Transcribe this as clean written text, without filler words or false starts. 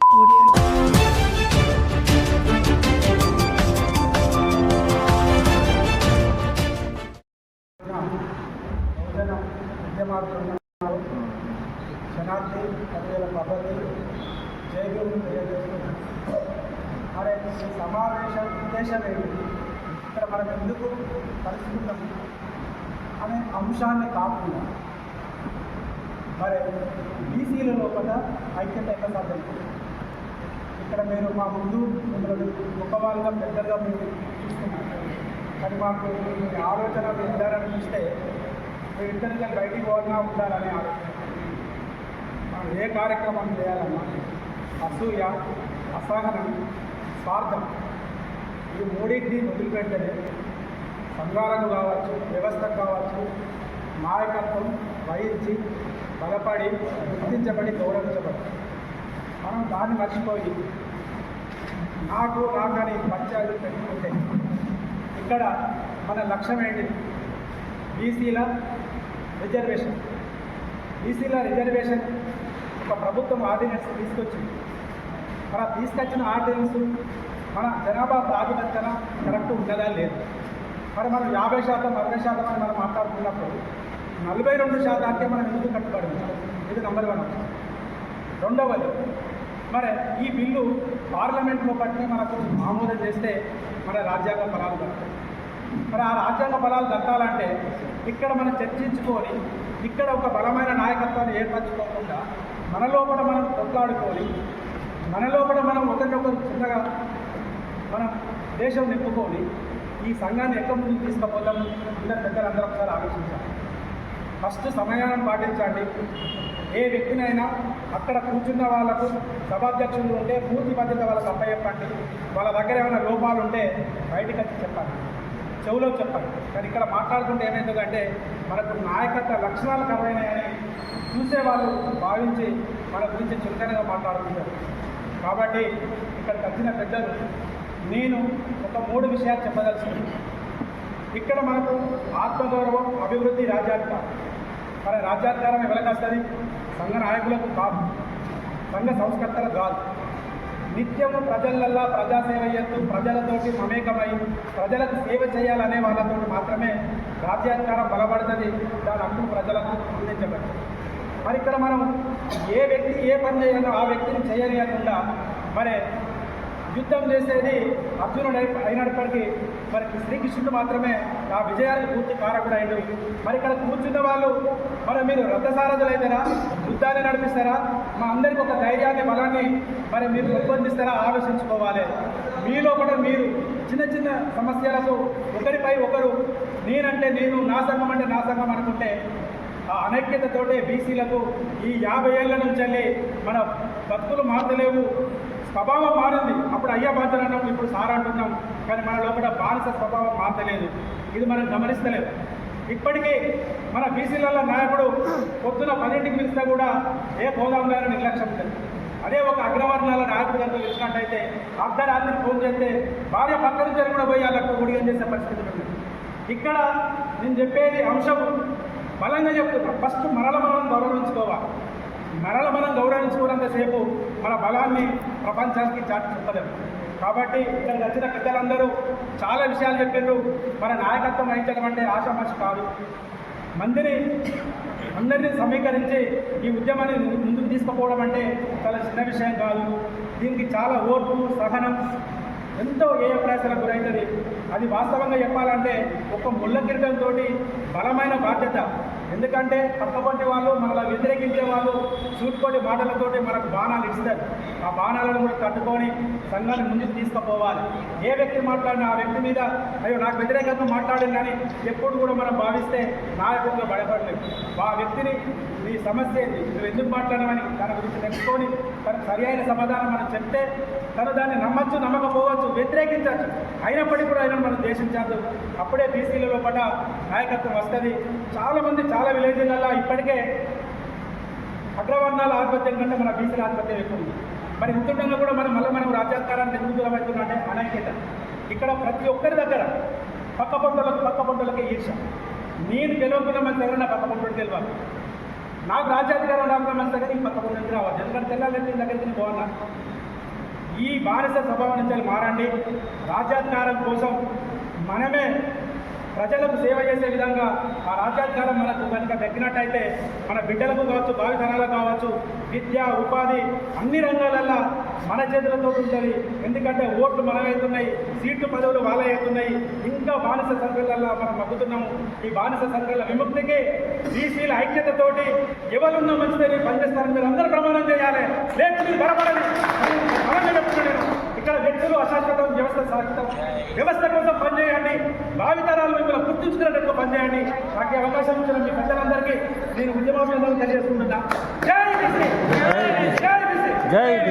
శనార్థి పదివేల పద్ధతి జైలు తెలియజేస్తున్నాం. మరి ఈ సమావేశం ఉద్దేశం ఏంటి, ఇక్కడ మనం ఎందుకు కలుసుకుంటాం అనే అంశాన్ని కాకుండా మరి బీసీల లోపల ఐక్యత ఎక్కడ సాధ్యం. ఇక్కడ మీరు మా ముందు మిమ్మల్ని గొప్పవాళ్ళుగా పెద్దగా మీరు చూస్తున్నారు, కానీ మాకు మీ ఆలోచన నిర్ధారణ చూస్తే మీరు ఇద్దరిగా బయటికి పోవాలన్నా ఉండాలనే ఆలోచన. మనం ఏ కార్యక్రమం చేయాలన్నా అసూయ, అసహనం, స్వార్థం ఈ మూడింటిని వదిలిపెట్టలే సంఘాలకు కావచ్చు, వ్యవస్థకు కావచ్చు, నాయకత్వం వహించి బలపడి గుర్తించబడి గౌరవించబడి మనం దాన్ని మర్చిపోయి నాకని పంచాయతీ పెట్టుకుంటే ఇక్కడ మన లక్ష్యం ఏంటి? బీసీల రిజర్వేషన్. బీసీల రిజర్వేషన్ ఒక ప్రభుత్వం ఆర్డినెన్స్ తీసుకొచ్చింది. మన తీసుకొచ్చిన ఆర్డినెన్స్ మన జనాభా ప్రాతిపదికన కరెక్ట్ ఉన్నదా లేదు. మరి మనం 50%, 60% అని మనం మాట్లాడుతున్నప్పుడు 42%కే మనం ఎందుకు కట్టుబడి ఉన్నాం? ఇది నెంబర్ 1. రెండవది, మరి ఈ బిల్లు పార్లమెంట్లో పట్టి మనకు ఆమోదం చేస్తే మన రాజ్యాంగ ఫలాలు దక్కుతాయి. మరి ఆ రాజ్యాంగ ఫలాలు దక్కాలంటే ఇక్కడ మనం చర్చించుకొని ఇక్కడ ఒక బలమైన నాయకత్వాన్ని ఏర్పరచుకోకుండా మన లోపల మనం కొట్లాడుకొని మన లోపల మనం ఒకరినొకరు చిన్నగా మనం దేశం నింపుకొని ఈ సంఘాన్ని ఎక్కడ ముందుకు తీసుకుపోతాం అందరు పెద్దలందరూ ఒకసారి ఆలోచించాలి. ఫస్ట్ సమయాన్ని పాటించండి. ఏ వ్యక్తినైనా అక్కడ కూర్చున్న వాళ్ళకు సభాధ్యక్షులు ఉంటే పూర్తి బాధ్యత వాళ్ళకి అప్పచెప్పండి. వాళ్ళ దగ్గర ఏమైనా లోపాలు ఉంటే బయటికి వచ్చి చెప్పండి, చెవులో చెప్పండి. కానీ ఇక్కడ మాట్లాడుకుంటే ఏమవుతుందంటే మనకు నాయకత్వ లక్షణాలు కరువైనాయని చూసేవాళ్ళు భావించి మన గురించి చులకనగా మాట్లాడుతుంటారు. కాబట్టి ఇక్కడికి వచ్చిన పెద్దలు నేను ఒక 3 విషయాలు చెప్పదలుచుకున్నాను. ఇక్కడ మనకు ఆత్మగౌరవం, అభివృద్ధి, రాజ్యాధికారం. మరి రాజ్యాధికారం ఎవరికి వస్తుంది? సంఘ నాయకులకు కాదు, సంఘ సంస్కర్తలకు కాదు. నిత్యము ప్రజలల్లా ప్రజాసేవ చేస్తూ ప్రజలతోటి మమేకమై ప్రజలకు సేవ చేయాలనే వాళ్ళతో మాత్రమే రాజ్యాధికారం బలపడుతుంది. దాని హక్కు ప్రజలకు అందించబడుతుంది. మరి ఇక్కడ మనం ఏ వ్యక్తి ఏ పని చేయాలో ఆ వ్యక్తిని చేయనియకుండా మరి యుద్ధం చేసేది అర్జునుడు అయినప్పటికీ మరి శ్రీకృష్ణుడు మాత్రమే ఆ విజయానికి పూర్తి కారకుడైండు. మరి ఇక్కడ కూర్చున్న వాళ్ళు మరి మీరు రథసారథులైతారా, యుద్ధాన్ని నడిపిస్తారా, మా అందరికీ ఒక ధైర్యాన్ని, బలాన్ని మరి మీరు పెంపొందిస్తారా ఆలోచించుకోవాలి. మీలో కూడా మీరు చిన్న చిన్న సమస్యలకు ఒకరిపై ఒకరు నేనంటే నేను, నా సంఘం అంటే నా సంఘం అనుకుంటే ఆ అనైక్యతతోటే బీసీలకు ఈ 50 ఏళ్ల నుంచి వెళ్ళి మన బతుకులు మారలేవు. స్వభావం మారింది. అప్పుడు అయ్యా బాధ్యత అన్నాం, ఇప్పుడు సార్ అంటున్నాం. కానీ మన లోపల బానిస స్వభావం మారలేదు. ఇది మనం గమనిస్తలేదు. ఇప్పటికీ మన బీసీలలో నాయకుడు పొద్దున 10ంటికి పిలిస్తే కూడా ఏ పోదాంలో నిర్లక్ష్యం ఉంటుంది. అదే ఒక అగ్రవర్ణాల నాయకుడు కనుక పిలిచినట్టయితే అర్ధరాత్రికి ఫోన్ చేస్తే భార్య పక్క నుంచి కూడా పోయి వాళ్ళకు గుడిగం చేసే పరిస్థితి ఉంది. ఇక్కడ నేను చెప్పేది అంశం బలంగా చెప్తున్నా. ఫస్ట్ మనలో మనం గౌరవించుకోవాలి. మనలో మనం గౌరవించుకున్నంతసేపు మన బలాన్ని ప్రపంచానికి చాటి చెప్పలేము. కాబట్టి ఇక్కడ వచ్చిన పెద్దలందరూ చాలా విషయాలు చెప్పారు. మన నాయకత్వం వహించడం అంటే ఆషామాషి కాదు. అందరినీ సమీకరించి ఈ ఉద్యమాన్ని ముందుకు తీసుకుపోవడం అంటే చాలా చిన్న విషయం కాదు. దీనికి చాలా ఓర్పు, సహనం, ఎంతో ఏ ప్రయాసాలకు గురవుతుంది. అది వాస్తవంగా చెప్పాలంటే ఒక ముళ్ళ కిరీటంతో బలమైన బాధ్యత. ఎందుకంటే పక్కపంటి వాళ్ళు మనలా వ్యతిరేకించే వాళ్ళు సూటిపోటి మాటలతోటి మనకు బాణాలు ఇస్తారు. ఆ బాణాలను కూడా తట్టుకొని సంఘాన్ని ముందుకు తీసుకుపోవాలి. ఏ వ్యక్తి మాట్లాడినా ఆ వ్యక్తి మీద అయ్యో నాకు వ్యతిరేకంగా మాట్లాడిందని ఎప్పుడు కూడా మనం భావిస్తే నాయకుడిగా భయపడలేదు. ఆ వ్యక్తిని నీ సమస్య ఏంటి, నువ్వు ఎందుకు మాట్లాడమని దాని గురించి తెలుసుకొని తనకు సరి అయిన సమాధానం మనం చెప్తే తను దాన్ని నమ్మచ్చు, నమ్మకపోవచ్చు, వ్యతిరేకించవచ్చు. అయినప్పటికీ కూడా ఆయన మనం దేశించద్దు. అప్పుడే బీసీలలో పడ్డ నాయకత్వం వస్తుంది. చాలామంది చాలా విలేజ్లలో ఇప్పటికే అగ్రవర్ణాల ఆధిపత్యం కంటే మన బీసీల ఆధిపత్యం ఎక్కువ ఉంది. మరి ఇంతుండగా కూడా మనం రాజ్యాధికారాన్ని ఎందుకు దూరమవుతుందంటే అనైక్యత. ఇక్కడ ప్రతి ఒక్కరి దగ్గర పక్క పంటలకే ఈర్ష. నేను తెలియకుండా మన దగ్గర నా పక్క పంటలు తెలియాలి. నాకు రాజ్యాధికారం రాకుండా మన దగ్గర ఈ పక్క పంటలకి రావాలి. ఎందుకంటే తెల్లాలి దగ్గరికి బాగున్నా ఈ బానిస స్వభావం నుంచి మారండి. రాజ్యాధికారం కోసం మనమే ప్రజలకు సేవ చేసే విధంగా ఆ రాజ్యాధికారం మనకు కనుక దక్కినట్టయితే మన బిడ్డలకు కావచ్చు, భావితరాలకు కావచ్చు, విద్య, ఉపాధి అన్ని రంగాలల్లో మన చేతులతో ఉంటుంది. ఎందుకంటే ఓట్లు మనమవుతున్నాయి, సీట్లు పదవులు వాళ్ళే అవుతున్నాయి. ఇంకా బానిస సంఘాలలో మనం మగ్గుతున్నాము. ఈ బానిస సంఘాల విముక్తికి బీసీల ఐక్యతతోటి ఎవరున్న మంచిదని పనిచేస్తారని మీరు అందరూ ప్రమాణం చేయాలి. లేదు మీరు బలపడని బలంగా చెప్తున్నాను. ఇక్కడ వ్యక్తులు అశాశ్వతం, వ్యవస్థ శాశ్వతం. వ్యవస్థ కోసం పనిచేయండి, భావితరాలు మిమ్మల్ని గుర్తించుకునేటట్టుగా పనిచేయండి. నాకు ఈ అవకాశం ఇచ్చిన మీ ప్రజలందరికీ నేను ఉద్యమాభినందనలు తెలియజేసుకుంటున్నా. జై బీసీ, జై బీసీ, జై బీసీ.